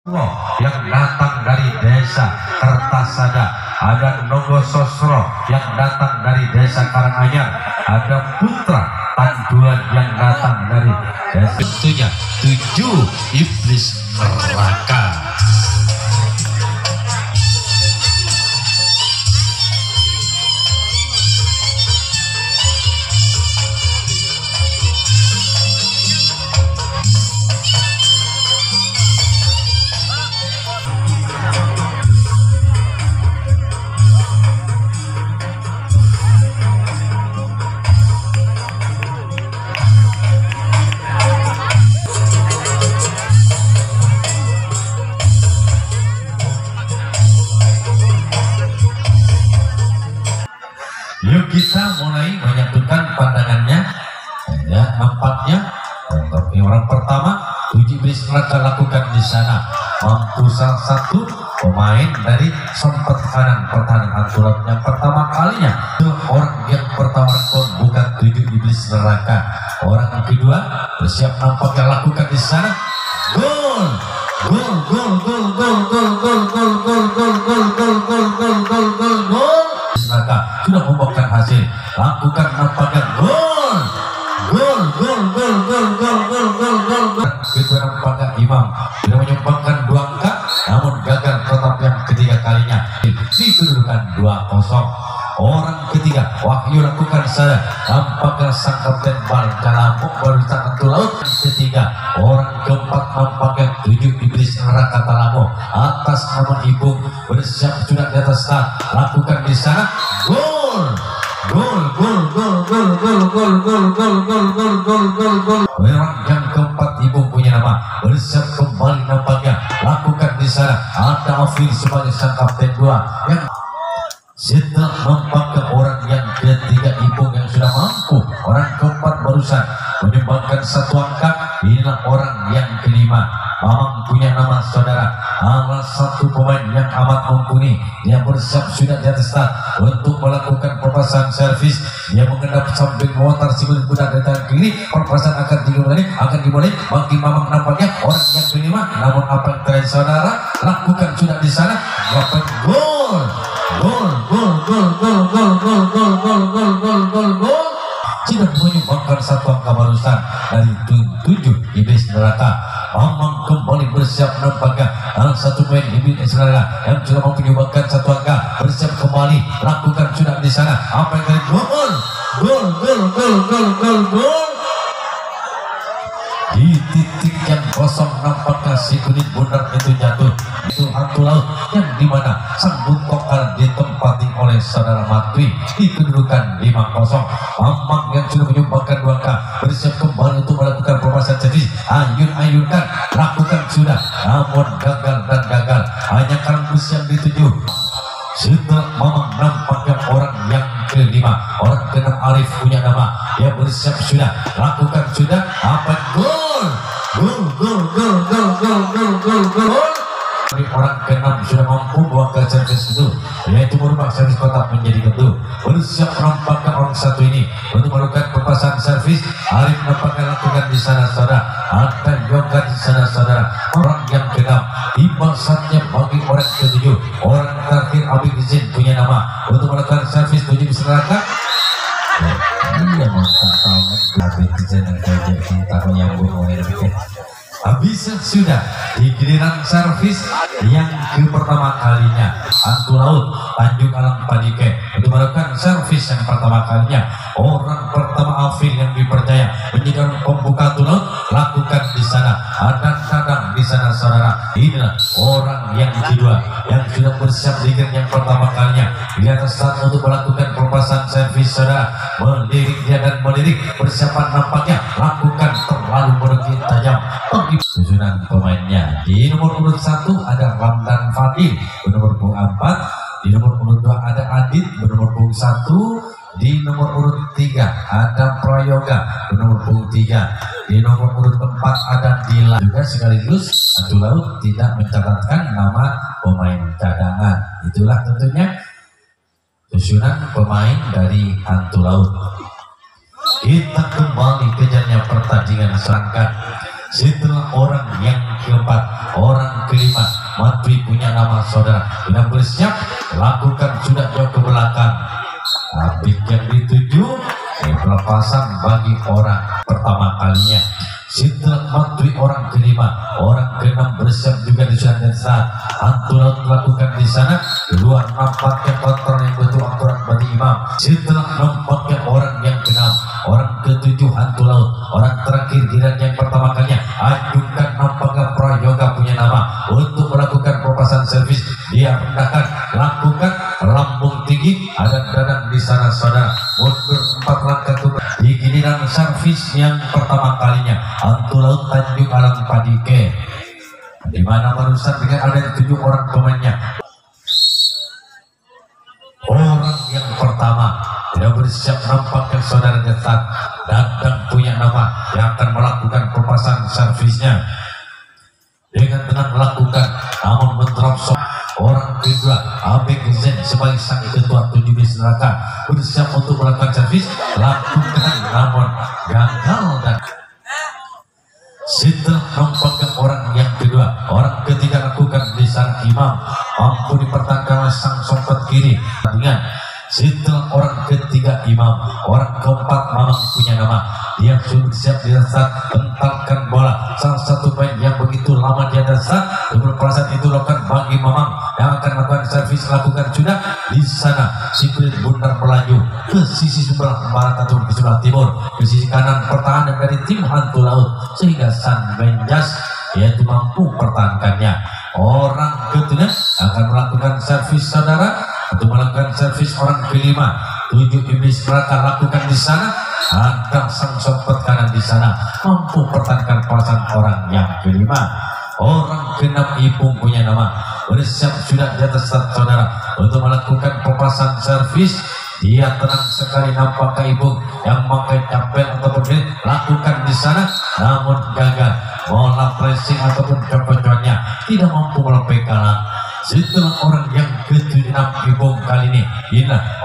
yang datang dari desa Kertasada, ada Nogososro yang datang dari desa Karanganyar, ada Putra Tanduan yang datang dari desa. Tentunya 7 iblis neraka. Yuk kita mulai menyatukan pandangannya, ya, nampaknya. Tapi orang pertama 7 iblis neraka lakukan di sana. Mampu salah satu pemain dari sempat kanan pertahanan Anturat yang pertama kalinya. Orang yang pertama bukan 7 iblis neraka. Orang yang kedua bersiap nampaknya lakukan di sana. Gol, gol, gol, gol, gol, gol, gol, gol, gol, gol, gol, gol, gol, gol, gol, gol, gol. Neraka sudah membuahkan hasil, lakukan nampaknya gol, gol, gol, gol, gol, gol, gol, gol, gol, gol. Kedua nampaknya Imam sudah menyumbangkan 2 angka, namun gagal tetap yang ketiga kalinya dikedudukan 2-0. Orang ketiga Wahyu lakukan saja, nampaknya sang kapten Balcalamuk baru tangan laut. Ketiga orang keempat nampaknya 7 iblis neraka Talamo atas nama ibu bersiap sudah di atas start, lakukan di sana gol, gol, gol, gol, gol, gol, gol, gol, gol, gol, gol, gol, gol, gol. Orang yang keempat ibu punya nama bersiap kembali nampaknya lakukan di sana. Ada Afil sebagai sang kapten 2 yang setelah nampaknya orang yang ketiga ibu yang sudah mampu. Orang keempat barusan menyumbangkan 1 angka. Inilah orang yang kelima. Mamang punya nama saudara, salah satu pemain yang amat mumpuni. Dia bersiap sudah di atas start untuk melakukan perpasangan servis. Dia mengendap samping water sikul kuda dari tangan kiri. Perpasangan akan dimulai bagi Mamang nampaknya orang yang kelima. Namun apa yang terjadi saudara, lakukan sudah di sana. Dapat gol, gol, gol, gol, gol, gol, gol, gol, gol, gol, gol, gol, gol. Tidak menyumbangkan 1 angka barusan dari 7 iblis neraka. Mamang kembali bersiap nampaknya satu main iblis neraka yang sudah menyumbangkan 1 angka, bersiap kembali lakukan sudah di sana. Apa yang dari gol, gol, gol, gol, gol, gol, gol. Di titik yang kosong nampaknya si kulit bundar itu jatuh. Itu hantu laut yang dimana sang bungkokal ditempati oleh saudara Matwi di kedudukan 5-0. Mamang yang sudah menyumbangkan 2 angka bersiap kembali untuk melakukan perpasangan servis. Ayun-ayunkan, lakukan sudah, namun gagal dan gagal. Hanya karena yang dituju. Setelah Mamang nampaknya orang yang kelima, orang ke-6 Arif punya nama. Dia bersiap sudah, lakukan sudah. Apa gol, gol, gol, gol, gol, gol, gol, gol, gol. Orang ke-6 sudah mampu buang ke servis itu, yaitu merubah servis kotak menjadi gendu. Bersiap nampaknya orang satu ini untuk melakukan perpasangan servis. Arif nampaknya lakukan di sana saudara. Ada yoga di sana saudara. Orang yang ke-6 tiba saatnya bagi orang ke-7. Orang terakhir Abi Izin punya nama untuk melakukan servis 7 masyarakat. Iya mantap banget Abi Izin yang kerja kita menyambung oleh habis sudah di giliran servis yang pertama kalinya hantu laut Tanjung Alang Padike untuk melakukan servis yang pertama kalinya. Orang pertama Afil yang dipercaya menjadi pembuka hantu laut, lakukan di sana. Ada kadang di sana saudara. Inilah orang yang kedua yang sudah bersiap di giliran yang pertama kalinya di atas saat untuk melakukan perpasangan servis saudara. Melirik dia dan melirik, persiapan nampaknya lakukan terlalu begitu tajam. Susunan pemainnya di nomor urut 1 ada Ramdan Fadil, nomor punggung 4 di nomor urut 2 ada Adit, nomor punggung 1 di nomor urut 3 ada Prayoga, nomor punggung 3 di nomor urut 4 ada Dila. Juga sekaligus hantu laut tidak mencatatkan nama pemain cadangan. Itulah tentunya susunan pemain dari hantu laut. Kita kembali kejarnya pertandingan serangkat Setelah orang yang keempat, orang kelima, Matwi punya nama saudara. Sudah bersiap, lakukan sudah jauh ke belakang. Habis yang dituju, pelepasan bagi orang pertama kalinya. Setelah Matwi orang kelima, orang keenam bersiap juga di sana saat hantu laut lakukan di sana. Kedua nampaknya kontrol yang betul aturan bagi imam. Setelah nampaknya orang yang keenam, orang ketujuh hantu laut, orang terakhir giliran yang pertama kalinya ajukan nampaknya prayoga punya nama untuk melakukan pelepasan servis. Dia rendahkan, lakukan lambung tinggi, ada dadang di sana saudara. Mundur 4 langkah ke di giliran servis yang pertama kalinya, hantu laut Tanjung Alang Padike, di mana barusan dengan ada 7 orang pemainnya. Orang yang pertama tidak bersiap nampaknya saudara Getat, Dadang punya nama yang akan melakukan pelepasan servisnya dengan tenang melakukan, namun menterap orang kedua Abek Zen sebagai sang ketua 7 bis neraka bersiap untuk melakukan servis, lakukan namun gagal. Dan setelah nampaknya orang yang kedua, orang ketiga lakukan di sana imam mampu dipertahankan oleh sang sompet kiri dengan. Setelah orang ketiga imam, orang keempat Mamang punya nama, dia sudah siap di saat bentarkan bola. Salah satu pemain yang begitu lama di atas saat perasaan itu lakukan bagi Mamang yang akan melakukan servis, lakukan sudah di sana. Si kulit bundar melaju ke sisi sebelah barat atau ke sebelah timur, ke sisi kanan pertahanan dari tim hantu laut sehingga San Benjas yaitu mampu pertahankannya. Orang ketiga akan melakukan servis saudara untuk melakukan servis. Orang kelima 7 iblis neraka lakukan di sana. Ada sang sompet kanan di sana mampu pertahankan pasang orang yang kelima. Orang keenam Ipung punya nama bersiap sudah di atas saudara untuk melakukan pelepasan servis. Dia tenang sekali nampak ke Ipung yang memakai capel ataupun lakukan di sana, namun gagal. Bola pressing ataupun copot-copotnya tidak mampu melepai kalah. Setelah orang yang ke-7 Ipung kali ini,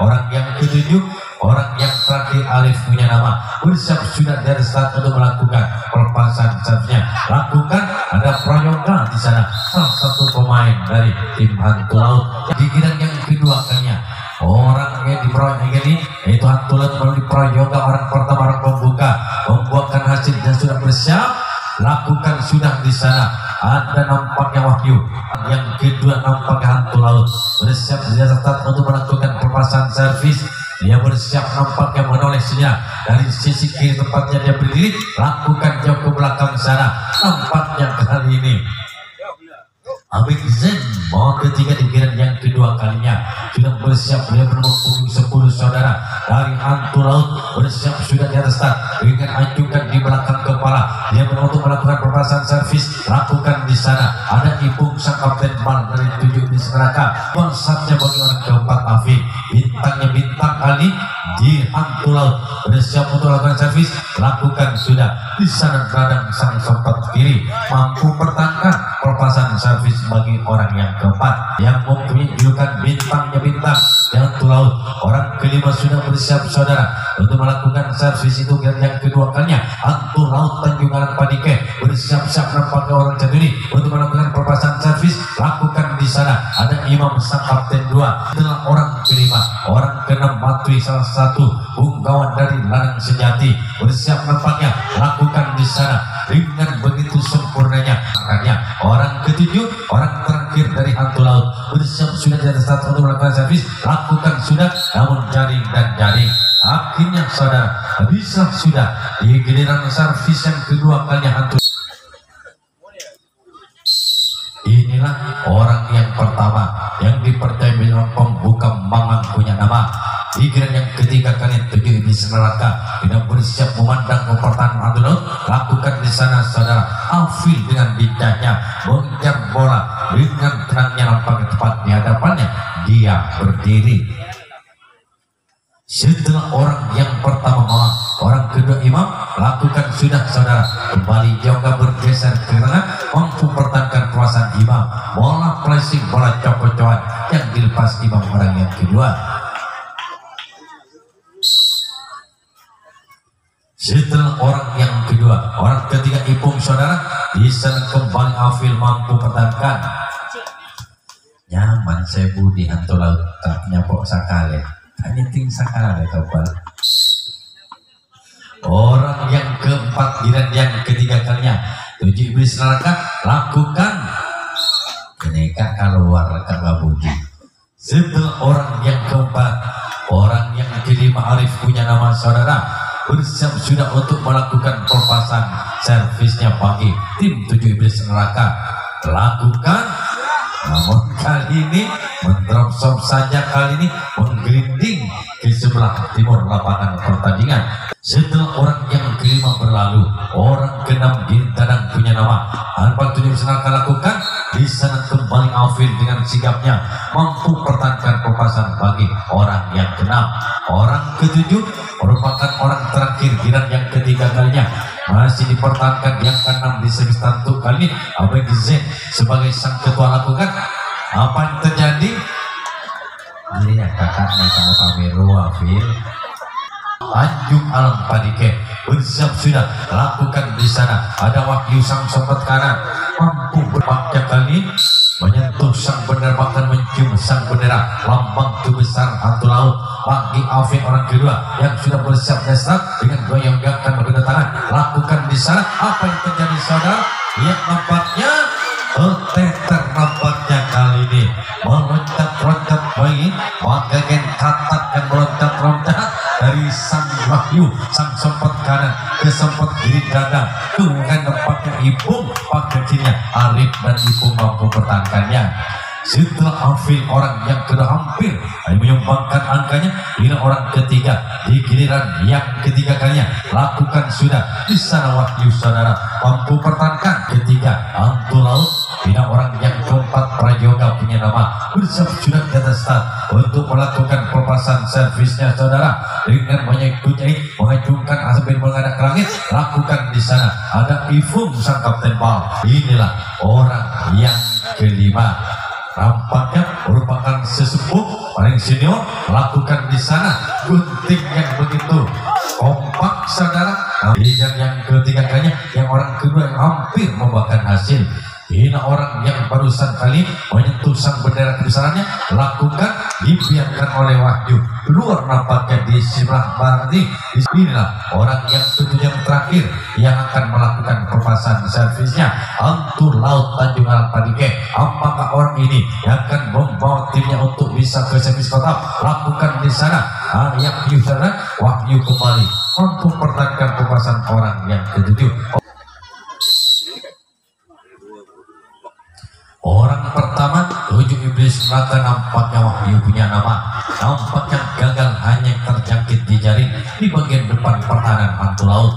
orang yang ke-7, orang yang terakhir Alif punya nama bersiap sudah dari saat untuk melakukan pelepasan servisnya. Lakukan, ada prayoga di sana, salah satu pemain dari tim hantu laut di giliran yang kedua kalinya. Orang yang diperoleh ini yaitu hantu laut melalui prayoga orang pertama, orang pembuka membuahkan hasil dan sudah bersiap. Lakukan sudah di sana. Ada nampaknya Wahyu yang kedua, nampaknya hantu laut bersiap dia tetap untuk melakukan pelepasan servis. Dia bersiap nampaknya menolehnya dari sisi kiri tempatnya dia berdiri, lakukan jauh ke belakang sana. Nampaknya kali ini Abek Zen mau ketiga di giliran yang kedua kalinya sudah bersiap. Dia bernomor 10 saudara dari hantu laut bersiap sudah di atas start dengan anjungkan di belakang kepala. Dia untuk melakukan pelepasan servis, lakukan di sana. Ada Ipung sang kapten bal dari 7 bis neraka. Bangsatnya bagi orang keempat Afi, bintangnya bintang kali di hantu laut bersiap untuk melakukan servis, lakukan sudah di sana. Radang sang sompet kiri mampu pertahankan pelepasan servis bagi orang yang keempat yang mempunyai julukan bintangnya bintang yang hantu laut. Orang kelima sudah bersiap saudara untuk melakukan servis itu yang kedua kalinya. Hantu laut Tanjung Alang Padike bersiap-siap nampaknya orang satu ini untuk melakukan pelepasan servis, lakukan di sana. Ada imam sang kapten 2. Setelah orang kelima, orang keenam Matwi salah satu unggawan dari ladang sejati bersiap nampaknya, lakukan di sana dengan begitu sempurnanya. Makanya orang ketujuh, orang terakhir dari hantu laut bersiap sudah di atas satu untuk melakukan servis, lakukan sudah, namun jaring dan jaring. Akhirnya saudara bisa sudah di giliran servis yang kedua kalinya hantu. Inilah orang yang pertama yang dipercaya dengan pembuka Mangang punya nama. Di giliran yang ketiga kalian 7 iblis neraka tidak bersiap memandang ke pertahanan hantu laut, lakukan di sana saudara. Afil dengan bijaknya mengejar bola dengan tenangnya nampaknya tepat di hadapannya. Dia berdiri. Setelah orang yang pertama Mamang, orang kedua imam, lakukan sudah saudara. Kembali Yoga bergeser ke tengah, mampu pertahankan kuasaan imam. Bola pressing, bola copot-copotan yang dilepas imam orang yang kedua. Setelah orang yang kedua, orang ketiga Ipung saudara, di sana kembali Afil mampu pertahankan. Nyaman saya budi hantu laut tak nyapok sakale, hanya ting sakale kabar. Orang yang keempat dan yang ketiga kalinya, 7 iblis neraka lakukan keneka keluar karena budi. Setelah orang yang keempat, orang yang kelima Arif punya nama saudara, bersiap sudah untuk melakukan perpasan servisnya pagi. Tim 7 iblis neraka lakukan, namun kali ini mendropsop saja, kali ini menggelinding ke sebelah timur lapangan pertandingan. Setelah orang yang kelima berlalu, orang keenam Gintanang punya nama Anpak 7 iblis neraka lakukan. Di sana kembali Afil dengan sigapnya mampu pertahankan perpasan bagi orang yang keenam. Orang ketujuh merupakan orang terakhir Giran yang ketiga kalinya, masih dipertahankan yang keenam di servis tantu kali ini. Abang Zen sebagai sang ketua lakukan. Apa yang terjadi? Dirinya kakaknya kalau Pamiru Afil Tanjung Alam Padike bersiap sudah lakukan. Di sana ada Wahyu sang sobat kanan mampu berpakaian kali menyentuh sang bendera, bahkan mencium sang bendera lambang kebesar hantu laut bagi Afif orang kedua yang sudah bersiap dasar dengan goyang-goyangkan tangan lakukan. Di sana apa yang terjadi saudara? Lihat nampaknya Teter nampaknya kali ini meloncat-loncat bayi bagaikan katak yang meloncat-loncat dari sang Wahyu sang sobat kanan ke sobat kiri dada. Kemudian nampaknya Ipung pakai kirinya Arif dan Ipung mampu pertahankannya. Setelah Afil orang yang kedua hampir menyumbangkan angkanya, ini orang ketiga di giliran yang ketiga kalinya lakukan sudah. Di sana Wahyu saudara mampu pertahankan ketiga hantu laut. Tidak orang yang keempat Prayoga punya nama bersiap sudah di atas start untuk melakukan perpasan servisnya saudara dengan mengikuti mengacungkan asapin menghadap ke langit. Lakukan. Di sana ada Ifung sang kapten bal. Inilah orang yang kelima, nampaknya merupakan sesepuh paling senior. Lakukan. Di sana gunting yang begitu kompak saudara. Dan yang ketiga kalinya yang orang kedua yang hampir membuahkan hasil. Ini orang yang barusan kali menyentuh sang bendera kebesarannya lakukan, dibiarkan oleh Wahyu keluar nampaknya di sebelah barat. Inilah orang yang tujuh yang terakhir yang akan melakukan perpasan servisnya hantu laut Tanjung Alam Padike. Apakah orang ini yang akan membawa timnya untuk bisa ke servis kotak? Lakukan. Di sana yang diusahakan Wahyu kembali untuk pertahankan perpasan orang yang ketujuh. Orang pertama 7 iblis neraka nampaknya Wahyu punya nama, nampaknya gagal hanya terjangkit di jaring di bagian depan pertahanan hantu laut.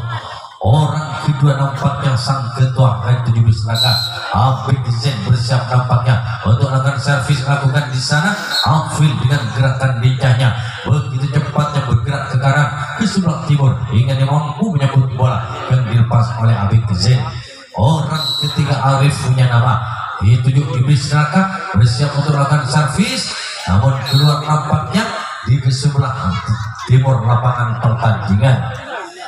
Orang kedua nampaknya sang ketua 7 iblis neraka Abid Zen bersiap nampaknya untuk melakukan servis. Lakukan. Di sana Afil dengan gerakan lincahnya begitu cepatnya bergerak ke kanan ke sebelah timur hingga dia mampu menyambut bola yang dilepas oleh Abid Zen. Orang ketiga Arif punya nama di 7 iblis neraka bersiap untuk melakukan servis, namun keluar nampaknya di sebelah timur lapangan pertandingan.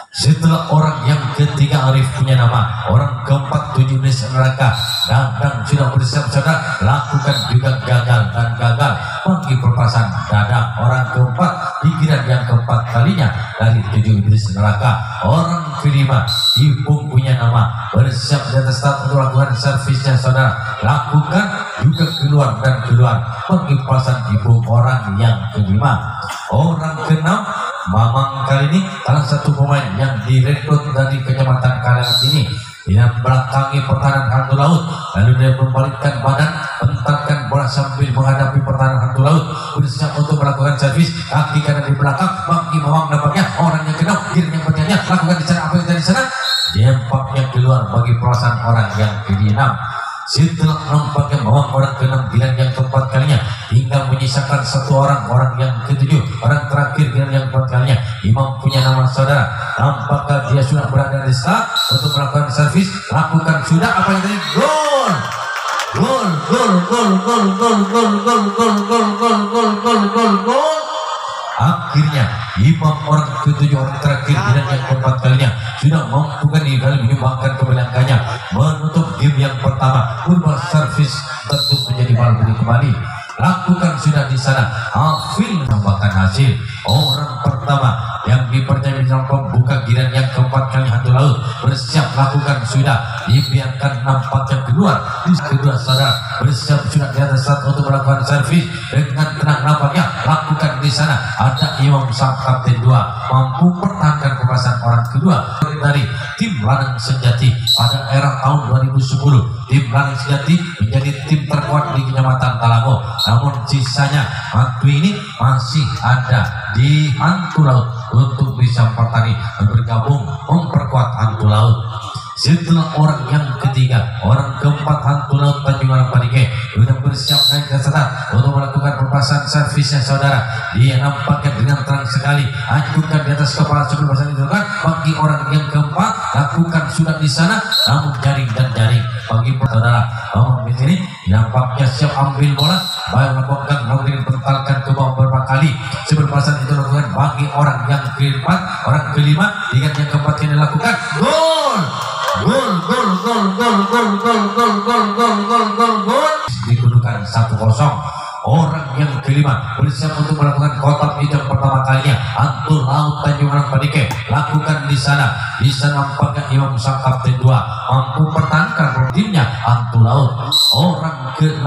Setelah orang yang ketiga Arif punya nama, orang keempat 7 iblis neraka Dadang sudah bersiap saudara lakukan juga gagal dan gagal bagi perpasan Dadang orang keempat di giliran yang keempat kalinya dari 7 iblis neraka. Orang kelima Ipung punya nama bersiap di atas start untuk melakukan servisnya saudara lakukan juga keluar dan keluar bagi perpasan Ipung orang yang kelima. Orang keenam Mamang kali ini salah satu pemain yang direkrut dari kecamatan Karangat ini. Dia belakangi pertahanan hantu laut, lalu dia membalikkan badan, bentarkan bola sambil menghadapi pertahanan hantu laut, bersiap untuk melakukan servis kaki kanan di belakang. Bagi Mamang nampaknya orang yang keenam, giring yang bertanya lakukan di sana. Apa yang terjadi di sana? Nampaknya keluar bagi perasaan orang yang keenam. Setelah nampaknya Mamang orang keenam giring yang keempat kalinya, tinggal menyisakan satu orang yang ketujuh, orang terakhir giring yang keempat kalinya. Imam punya nama saudara, nampaknya dia sudah berada di start untuk melakukan servis. Lakukan sudah. Apa yang terjadi? Gol! Gol! Gol! Gol! Gol! Gol! Gol! Gol! Gol! Gol! Gol! Gol! Gol! Gol! Gol! akhirnya imam orang ketujuh orang terakhir dan yang keempat kalinya sudah mampukan kali menyumbangkan kemenangannya menutup game yang pertama. Urban servis tentu menjadi bal kembali. Lakukan sudah di sana. Afil menambahkan hasil. Orang pertama yang dipercaya dalam pembuka giliran yang keempat kali hantu laut bersiap lakukan sudah. Dibiarkan nampak yang kedua. Kedua saudara bersiap sudah di atas saat untuk melakukan servis dengan tenang nampaknya. Lakukan di sana. Ada Imam sang kapten 2 mampu pertahankan permasalahan orang kedua dari tim Lanang Sejati pada era tahun 2010. Tim Lanang Sejati menjadi tim terkuat di Kecamatan Talago. Namun sisanya hantu ini masih ada di hantu laut untuk bisa bertani dan bergabung memperkuat hantu laut. Setelah orang yang ketiga, orang keempat hantu laut Tanjung Alang Padike sudah bersiap naik ke start untuk melakukan perpasan servisnya saudara. Dia nampaknya dengan terang sekali ajukan di atas kepala sebelum pasang dilakukan. Bagi orang yang keempat lakukan sudah di sana, namun jaring dan jaring bagi saudara. Namun di sini nampaknya siap ambil bola, baik melakukan namun dengan bertalkan ke bawah beberapa kali. Sebelum pasang itu dilakukan bagi orang yang keempat, orang kelima dengan yang keempat yang dilakukan gol. Dikedudukan 1-0. Orang yang kelima bersiap untuk melakukan kotak hitam pertama kalinya. Hantu laut Tanjung Alang Padike lakukan di sana. Di sana nampaknya Imam sang kapten 2 mampu pertahankan timnya hantu laut. Orang ke-6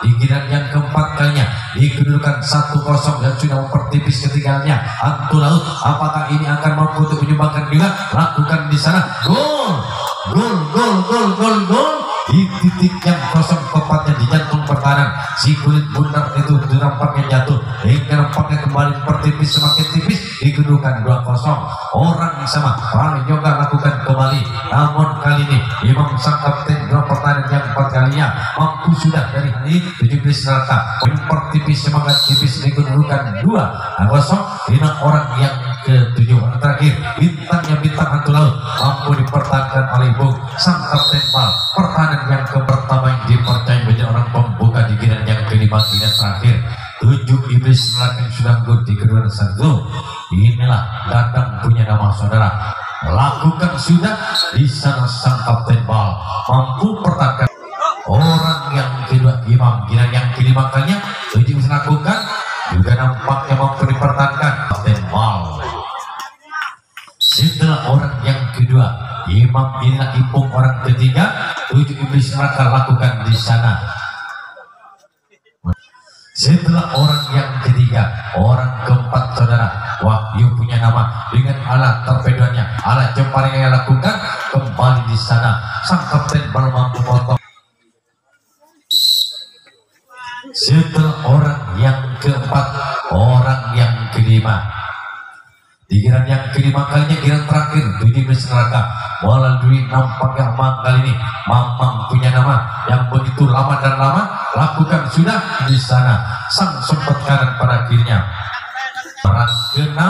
di giliran yang keempat kalinya dikedudukan 1-0 dan sudah mempertipis ketiganya hantu laut. Apakah ini akan mampu untuk menyumbangkan juga? Lakukan di sana. Gol di titik yang kosong tepatnya di jantung pertahanan. Si kulit bundar itu nampaknya jatuh hingga nampaknya kembali bertipis semakin tipis. Dikedudukan 2-0. Orang yang sama paling juga lakukan kembali, namun kali ini Imam sang kapten 2 pertahanan yang 4 kalinya mampu sudah dari ini 17 neraka bertipis semangat tipis. Dikedudukan 2-0. Ini orang yang ke-7 terakhir bintangnya bintang hantu laut mampu dipertahankan oleh Bung sang kapten bal pertahanan yang pertama yang dipercaya menjadi orang pembuka di giliran yang kelima dan terakhir. 7 iblis neraka yang sudah di kedua satu. Inilah datang punya nama saudara. Lakukan sudah di sana sang kapten bal mampu pertahankan orang yang kedua Imam giliran yang kelima kalinya 7 iblis lakukan juga nampaknya mampu dipertahankan kapten bal. Setelah orang yang kedua Imam inilah ipung orang ketiga 7 iblis neraka lakukan di sana. Setelah orang yang ketiga, orang keempat saudara Wahyu punya nama dengan alat torpedonya, alat jemparing yang lakukan kembali di sana. Sang kapten baru mampu potong. Setelah orang yang keempat, orang yang kelima di giliran yang kelima kalinya giliran terakhir 7 iblis neraka melalui nampaknya kali ini Mamang punya nama yang begitu lama dan lama lakukan sudah di sana. Sang sempat kanan pada akhirnya orang ke-6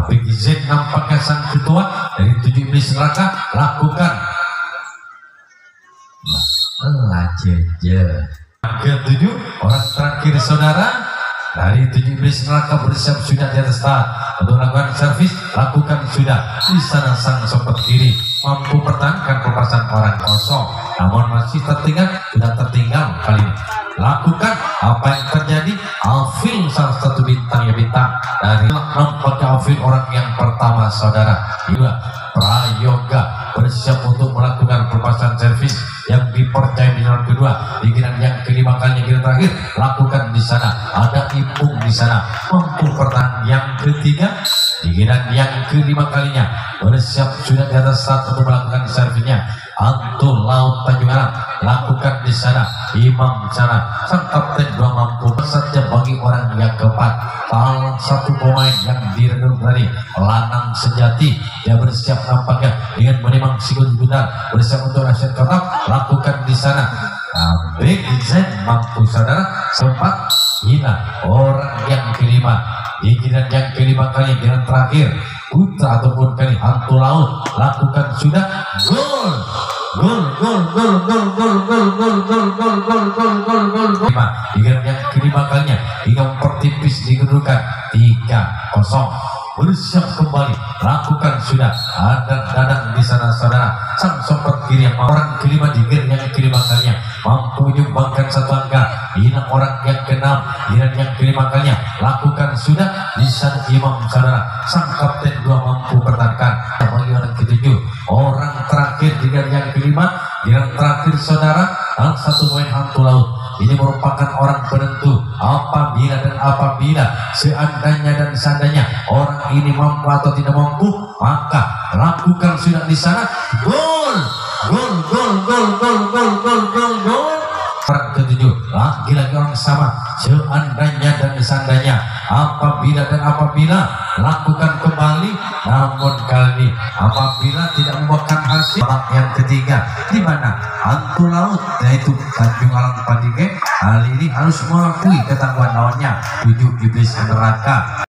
ABGZ nampaknya sang ketua dari 7 iblis neraka lakukan ke-7 orang terakhir saudara dari 7 iblis neraka bersiap sudah di atas tahap untuk melakukan servis. Lakukan sudah di sana. Sang sobat kiri mampu pertahankan perpasan orang kosong, namun masih sudah tertinggal kali ini. Lakukan apa yang terjadi. Alvin salah satu bintang dari nampaknya Alvin orang yang pertama saudara. Juga Prayoga bersiap untuk melakukan perpasan servis yang dipercaya di round kedua di giliran yang kelima kalinya giliran terakhir lakukan di sana. Ada Ipung di sana mampu pertahan yang ketiga di giliran yang kelima kalinya bersiap sudah di atas saat untuk melakukan servisnya. Hantu laut Tanjung Alang lakukan di sana. Imam di sana sang kapten 2 mampu saja bagi orang yang keempat. Salah satu pemain yang diredam dari Lanang Sejati dia bersiap nampaknya dengan menimang sikut bundar bersiap untuk aset kotak. Lakukan di sana. BGZ mampu saudara sempat hina orang yang kelima di giliran yang kelima kali giliran terakhir putra ataupun kali hantu laut lakukan sudah gol Di game yang kelima kalinya hingga mempertipis dikedudukan 3-0. Bersiap kembali, lakukan sudah ada dadang di sana saudara. Sang sopet kiri yang orang kelima di game yang kelima kalinya mampu menyumbangkan 1 angka. Ini orang yang keenam dan yang kelima kalinya lakukan sudah di sana imam saudara. Sang kapten 2 mampu bertahankan. Bagi orang ketujuh, orang terakhir di game yang kelima, yang terakhir saudara, 1 poin hantu laut. Ini merupakan orang penentu apabila dan apabila seandainya dan seandainya orang ini mampu atau tidak mampu, maka lakukan sudah di sana. Gol. Orang ketujuh lagi-lagi orang sama, seandainya dan seandainya apabila dan apabila lakukan kembali, namun kali apabila tidak membuahkan hasil. Yang ketiga di mana hantu laut, yaitu Tanjung Alang Pandige kali ini harus mengakui ketangguhan lawannya 7 iblis neraka.